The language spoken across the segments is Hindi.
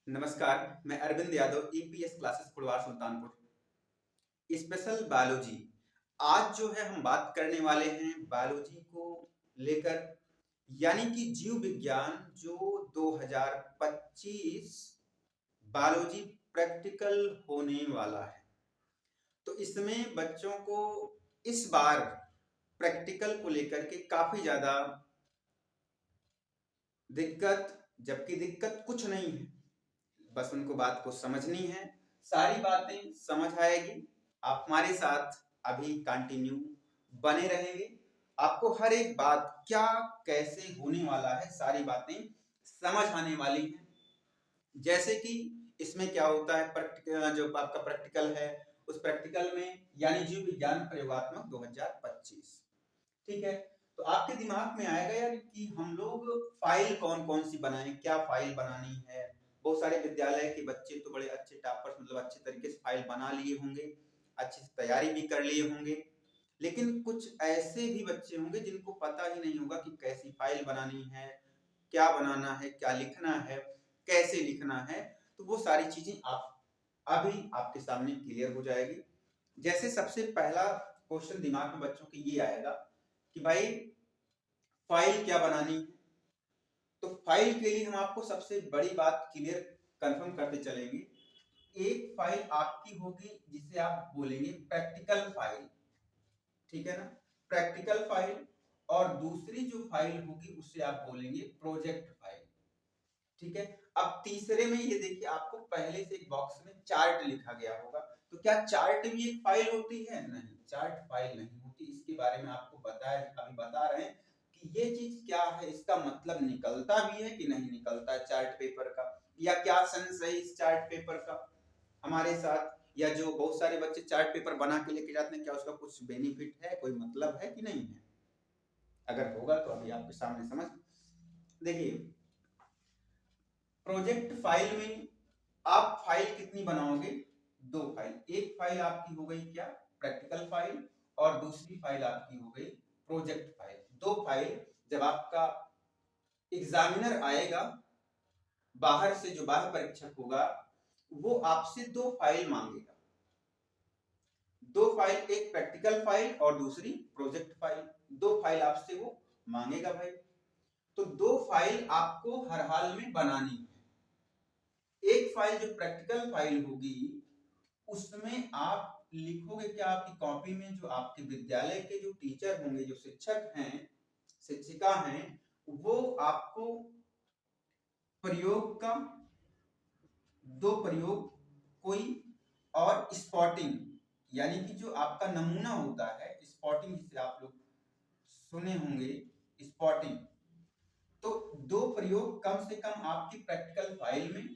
नमस्कार, मैं अरविंद यादव ईपीएस क्लासेस फुटवार सुल्तानपुर। Special biology. आज जो है हम बात करने वाले हैं बायोलॉजी को लेकर, यानी कि जीव विज्ञान जो 2025 बायोलॉजी प्रैक्टिकल होने वाला है। तो इसमें बच्चों को इस बार प्रैक्टिकल को लेकर के काफी ज्यादा दिक्कत, जबकि दिक्कत कुछ नहीं है, बस उनको बात को समझनी है। सारी बातें समझ आएगी। आप हमारे साथ अभी कंटिन्यू बने रहेंगे। आपको हर एक बात क्या कैसे होने वाला है सारी बातें समझ आने वाली हैं। जैसे कि इसमें क्या होता है, जो आपका प्रैक्टिकल है उस प्रैक्टिकल में यानी जीव विज्ञान प्रयोगात्मक 2025, ठीक है। तो आपके दिमाग में आएगा यार कि हम लोग फाइल कौन कौन सी बनाएं, क्या फाइल बनानी है। बहुत सारे विद्यालय के बच्चे तो बड़े अच्छे टॉपर्स, मतलब अच्छे तरीके से फाइल बना लिए होंगे, अच्छी से तैयारी भी कर लिए होंगे। लेकिन कुछ ऐसे भी बच्चे होंगे जिनको पता ही नहीं होगा कि कैसी फाइल बनानी है, क्या बनाना है, क्या लिखना है, कैसे लिखना है। तो वो सारी चीजें आप अभी आपके सामने क्लियर हो जाएगी। जैसे सबसे पहला क्वेश्चन दिमाग में बच्चों के ये आएगा कि भाई फाइल क्या बनानी है। तो फाइल के लिए हम आपको सबसे बड़ी बात क्लियर कंफर्म करते चलेंगे। एक फाइल आपकी होगी जिसे आप बोलेंगे प्रैक्टिकल फाइल, ठीक है ना, प्रैक्टिकल फाइल। और दूसरी जो फाइल होगी उसे आप बोलेंगे प्रोजेक्ट फाइल, ठीक है। अब तीसरे में ये देखिए, आपको पहले से एक बॉक्स में चार्ट लिखा गया होगा। तो क्या चार्ट भी एक फाइल होती है? नहीं, चार्ट फाइल नहीं होती। इसके बारे में आपको बताया, अभी बता रहे हैं कि ये चीज क्या है, इसका मतलब निकलता भी है कि नहीं निकलता है चार्ट पेपर का, या क्या सेंस है इस चार्ट पेपर का हमारे साथ। या जो बहुत सारे बच्चे चार्ट पेपर बना के लेके जाते हैं, क्या उसका कुछ बेनिफिट है, कोई मतलब है कि नहीं है? अगर होगा तो अभी आपके सामने समझ। देखिए, प्रोजेक्ट फाइल में आप फाइल कितनी बनाओगे? दो फाइल। एक फाइल आपकी हो गई क्या, प्रैक्टिकल फाइल, और दूसरी फाइल आपकी हो गई प्रोजेक्ट फाइल। दो फाइल। जब आपका एग्जामिनर आएगा बाहर से, जो बाह्य परीक्षक होगा, वो आपसे दो फाइल मांगेगा। दो फाइल, एक प्रैक्टिकल फाइल और दूसरी प्रोजेक्ट फाइल। दो फाइल आपसे वो मांगेगा भाई। तो दो फाइल आपको हर हाल में बनानी है। एक फाइल जो प्रैक्टिकल फाइल होगी उसमें आप लिखोगे क्या, आपकी कॉपी में जो आपके विद्यालय के जो टीचर होंगे, जो शिक्षक हैं, शिक्षिका हैं, वो आपको प्रयोग का दो प्रयोग कोई, और स्पॉटिंग, यानी कि जो आपका नमूना होता है स्पॉटिंग, जिसे आप लोग सुने होंगे स्पॉटिंग। तो दो प्रयोग कम से कम आपकी प्रैक्टिकल फाइल में,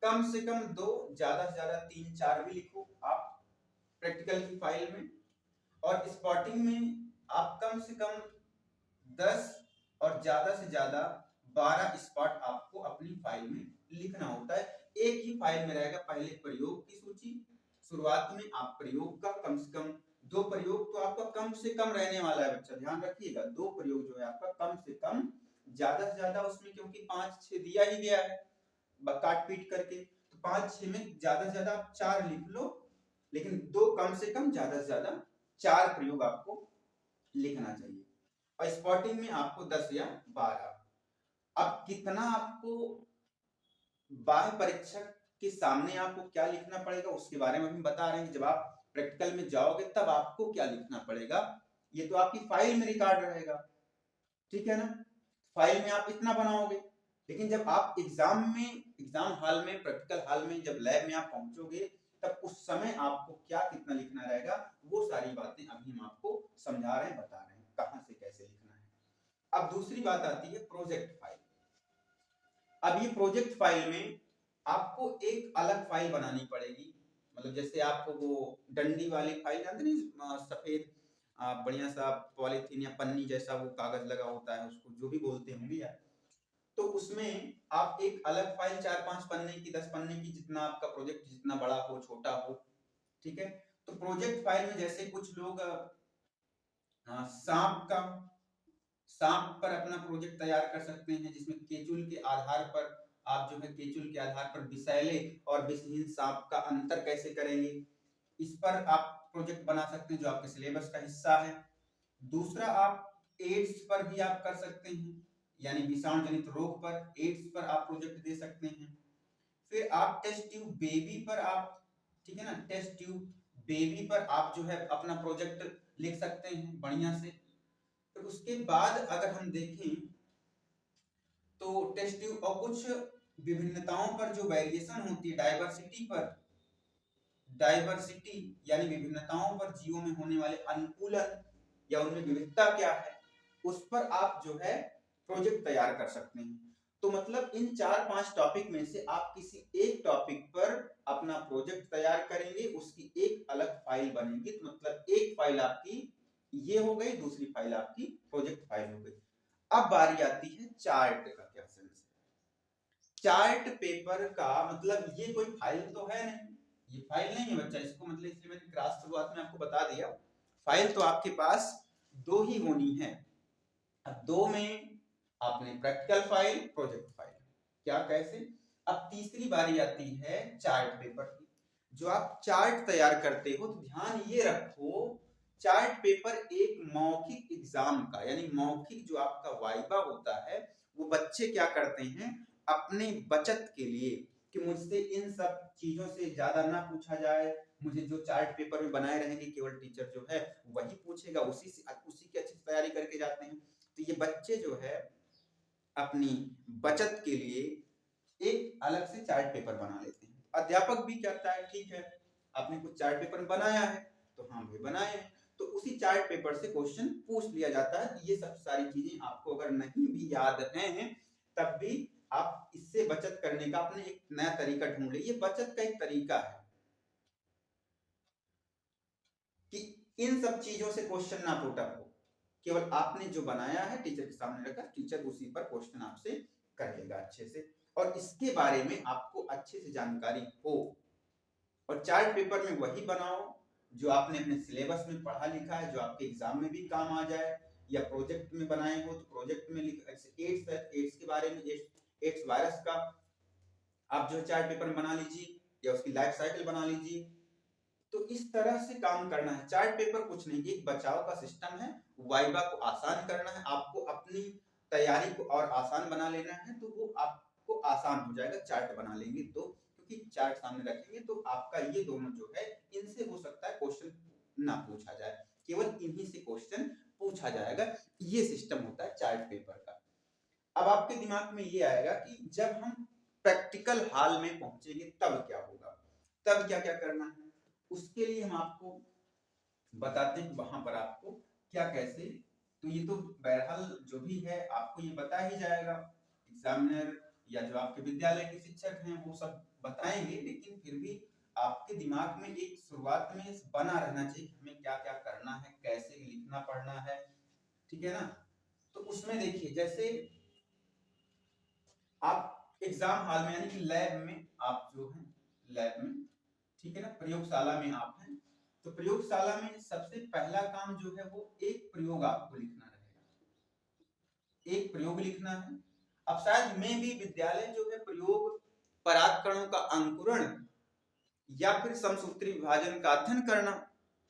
कम से कम दो, ज्यादा से ज्यादा तीन चार भी लिखो आप प्रैक्टिकल की फाइल में। और स्पॉटिंग में आप कम से कम 10 और ज्यादा से ज्यादा 12 स्पॉट आपको अपनी फाइल में लिखना होता है। एक ही फाइल में रहेगा पहले प्रयोग की सूची, शुरुआत में आप प्रयोग का कम से कम दो प्रयोग तो आपका कम से कम रहने वाला है बच्चा, ध्यान रखिएगा। दो प्रयोग जो है आपका कम से कम, ज्यादा से ज्यादा उसमें क्योंकि 5-6 दिया ही गया है काट पीट करके, तो 5-6 में ज्यादा से ज्यादा आप चार लिख लो, लेकिन दो कम से कम, ज्यादा से ज्यादा चार प्रयोग आपको लिखना चाहिए। और स्पॉटिंग में आपको 10 या 12। अब कितना आपको बाह्य परीक्षक के सामने आपको क्या लिखना पड़ेगा उसके बारे में हम बता रहे हैं। जब आप प्रैक्टिकल में जाओगे तब आपको क्या लिखना पड़ेगा, ये तो आपकी फाइल में रिकॉर्ड रहेगा, ठीक है ना। फाइल में आप इतना बनाओगे, लेकिन जब आप एग्जाम हॉल में, प्रैक्टिकल हॉल में, जब लैब में आप पहुंचोगे, तब उस समय आपको क्या कितना लिखना रहेगा, वो सारी बातें अभी हम आपको समझा रहे हैं, बता रहे हैं कहां से कैसे लिखना है। अब दूसरी बात आती है प्रोजेक्ट फाइल। अब ये प्रोजेक्ट फाइल में आपको एक अलग फाइल बनानी पड़ेगी। मतलब जैसे आपको वो डंडी वाली फाइल जानते नहीं, सफेद बढ़िया सा पॉलीथीन या पन्नी जैसा वो कागज लगा होता है, उसको जो भी बोलते होंगे यार। तो उसमें आप एक अलग फाइल 4-5 पन्ने की, 10 पन्ने की, जितना आपका प्रोजेक्ट जितना बड़ा हो छोटा हो, ठीक है। तो प्रोजेक्ट फाइल में जैसे कुछ लोग सांप पर अपना प्रोजेक्ट तैयार कर सकते हैं, जिसमें केचुल के आधार पर आप जो है केचुल के आधार पर विषैले और विषहीन सांप का अंतर कैसे करेंगे, इस पर आप प्रोजेक्ट बना सकते हैं जो आपके सिलेबस का हिस्सा है। दूसरा, आप एड्स पर भी आप कर सकते हैं, यानी विषाणु जनित रोग पर, एड्स पर आप प्रोजेक्ट दे सकते हैं। फिर आप टेस्ट ट्यूब बेबी पर आप, ठीक है ना, टेस्ट ट्यूब बेबी पर आप जो है अपना प्रोजेक्ट लिख सकते हैं बढ़िया से। फिर उसके बाद अगर हम देखें तो टेस्ट ट्यूब और कुछ विभिन्नताओं पर जो वेरिएशन होती है, डाइवर्सिटी पर, डाइवर्सिटी यानी विभिन्नताओं पर जीवों में होने वाले अनुकूलन या उनमें विविधता क्या है, उस पर आप जो है प्रोजेक्ट तैयार कर सकते हैं। तो मतलब इन 4-5 टॉपिक में से आप किसी एक टॉपिक पर अपना प्रोजेक्ट तैयार करेंगे, उसकी एक अलग फाइल बनेगी। तो मतलब एक फाइल आपकी ये हो गई, दूसरी फाइल आपकी प्रोजेक्ट फाइल हो गई। अब बारी आती है चार्ट का क्या सेंस है। चार्ट पेपर का मतलब ये कोई फाइल तो है नहीं, ये फाइल नहीं है बच्चा, इसको मतलब इसलिए मैंने क्लास शुरुआत में आपको बता दिया, फाइल तो आपके पास दो ही होनी है। अब दो में आपने प्रैक्टिकल फाइल, प्रोजेक्ट फाइल, क्या कैसे। अब तीसरी बारी आती है चार्ट पेपर की। जो आप चार्ट तैयार करते हो तो ध्यान ये रखो, चार्ट पेपर एक मौखिक एग्जाम का, यानी मौखिक जो आपका वाइवा होता है, वो बच्चे क्या करते हैं अपने बचत के लिए कि मुझसे इन सब चीजों से ज्यादा ना पूछा जाए, मुझे जो चार्ट पेपर में बनाए रहेंगे केवल टीचर जो है वही पूछेगा, उसी की अच्छी तैयारी करके जाते हैं। तो ये बच्चे जो है अपनी बचत के लिए एक अलग से चार्ट पेपर बना लेते हैं। अध्यापक भी कहता है ठीक है आपने कुछ चार्ट पेपर बनाया है, तो हाँ भाई बनाए, तो उसी चार्ट पेपर से क्वेश्चन पूछ लिया जाता है। ये सब सारी चीजें आपको अगर नहीं भी याद हैं तब भी आप इससे बचत करने का अपने एक नया तरीका ढूंढ लीजिए। ये बचत का एक तरीका है कि इन सब चीजों से क्वेश्चन ना पुटअप हो, केवल आपने जो बनाया है टीचर के सामने रखा, टीचर उसी पर क्वेश्चन आपसे कर लेगा अच्छे से, और इसके बारे में आपको अच्छे से जानकारी हो। और चार्ट पेपर में वही बनाओ जो आपने अपने सिलेबस में पढ़ा लिखा है, जो आपके एग्जाम में भी काम आ जाए, या प्रोजेक्ट में बनाए हो तो प्रोजेक्ट में एड्स है, एड्स के बारे में, एड्स वायरस का आप जो चार्ट पेपर में बना लीजिए या उसकी लाइफ साइकिल बना लीजिए। तो इस तरह से काम करना है। चार्ट पेपर कुछ नहीं, एक बचाव का सिस्टम है, वाइवा को आसान करना है, आपको अपनी तैयारी को और आसान बना लेना है, तो वो आपको आसान हो जाएगा चार्ट बना लेंगे तो, क्योंकि चार्ट सामने रखेंगे तो आपका ये दोनों जो है इनसे हो सकता है क्वेश्चन ना पूछा जाए, केवल इन्हीं से क्वेश्चन पूछा जाएगा। ये सिस्टम होता है चार्ट पेपर का। अब आपके दिमाग में ये आएगा कि जब हम प्रैक्टिकल हाल में पहुंचेंगे तब क्या होगा, तब क्या क्या करना है। उसके लिए हम आपको बताते हैं वहां पर आपको क्या कैसे। तो ये तो बहरहाल जो भी है आपको ये बता ही जाएगा, एग्जामिनर या जो आपके विद्यालय के शिक्षक हैं वो सब बताएंगे, लेकिन फिर भी आपके दिमाग में एक शुरुआत में बना रहना चाहिए कि हमें क्या क्या करना है, कैसे लिखना पढ़ना है, ठीक है ना। तो उसमें देखिए जैसे आप एग्जाम हॉल में यानी कि लैब में आप जो है, लैब में, ठीक है ना, प्रयोगशाला में आप हैं, तो प्रयोगशाला में सबसे पहला काम जो है वो एक प्रयोग आपको लिखना रहेगा, एक प्रयोग लिखना है। अब शायद में भी विद्यालय जो है प्रयोग परागकणों का अंकुरण या फिर समसूत्री विभाजन का अध्ययन करना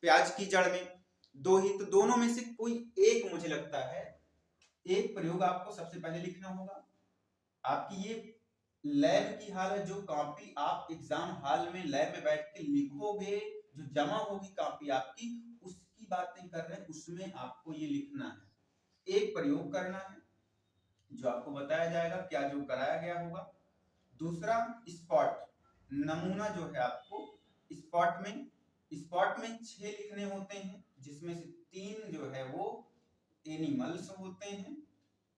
प्याज की जड़ में, दो ही, तो दोनों में से कोई एक मुझे लगता है एक प्रयोग आपको सबसे पहले लिखना होगा। आपकी ये लैब की हाल है, जो कॉपी आप एग्जाम हॉल में लैब में बैठ के लिखोगे, जो जमा होगी कॉपी आपकी, उसकी बातें कर रहे हैं, उसमें आपको ये लिखना है, एक प्रयोग करना है जो आपको बताया जाएगा क्या जो कराया गया होगा। दूसरा स्पॉट, नमूना जो है आपको स्पॉट में 6 लिखने होते हैं, जिसमें से 3 जो है वो एनिमल्स होते हैं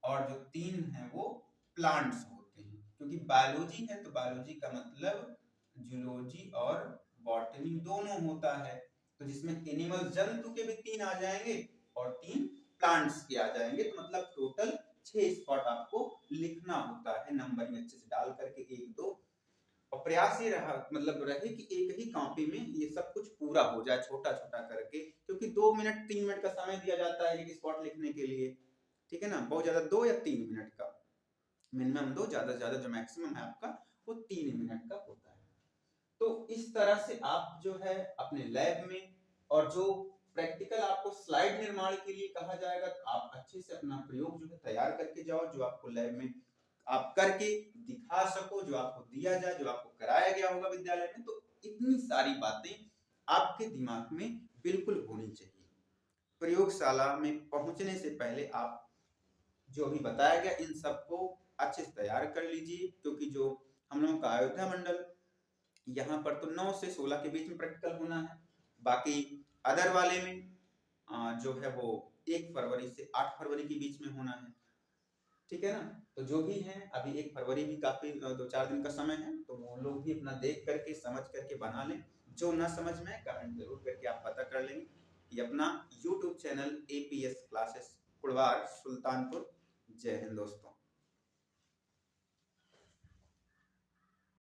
और जो 3 है वो प्लांट्स होते हैं, क्योंकि बायोलॉजी है तो बायोलॉजी का मतलब जूलॉजी और बॉटनी दोनों होता है, तो जिसमें एनिमल जंतु के भी 3 आ जाएंगे और 3 प्लांट्स के आ जाएंगे, तो मतलब टोटल 6 स्पॉट आपको लिखना होता है, नंबरिंग अच्छे से डाल करके 1 2, और प्रयास ये रहा मतलब रहे कि एक ही कॉपी में ये सब कुछ पूरा हो जाए छोटा छोटा करके, क्योंकि 2 मिनट 3 मिनट का समय दिया जाता है एक स्पॉट लिखने के लिए, ठीक है ना, बहुत ज्यादा 2 या 3 मिनट का मिनिमम 2, ज्यादा से ज्यादा जो मैक्सिमम है आपका वो 3 मिनट का होता है। तो इस तरह से आप जो है अपने लैब में, और जो प्रैक्टिकल आपको स्लाइड निर्माण के लिए कहा जाएगा, तो आप अच्छे से अपना प्रयोग जो है तैयार करके जाओ, जो आपको लैब में आप करके दिखा सको, जो आपको दिया जाए, जो आपको कराया गया होगा विद्यालय में। तो इतनी सारी बातें आपके दिमाग में बिल्कुल होनी चाहिए। प्रयोगशाला में पहुंचने से पहले आप जो भी बताया गया इन सबको अच्छे से तैयार कर लीजिए, क्योंकि जो हम लोगों का अयोध्या मंडल, यहाँ पर तो 9 से 16 के बीच में प्रैक्टिकल होना है। बाकी अदर वाले में जो है वो 1 फरवरी से 8 फरवरी के बीच में होना है। ठीक है ना? तो जो भी है, अभी 1 फरवरी भी काफी 2-4 दिन का समय है, तो वो लोग भी अपना देख करके समझ करके बना लें। जो ना समझ में आए कमेंट जरूर करके आप पता कर लेंगे। ये अपना YouTube channel APS classes Kurwar Sultanpur. जय हिंद दोस्तों।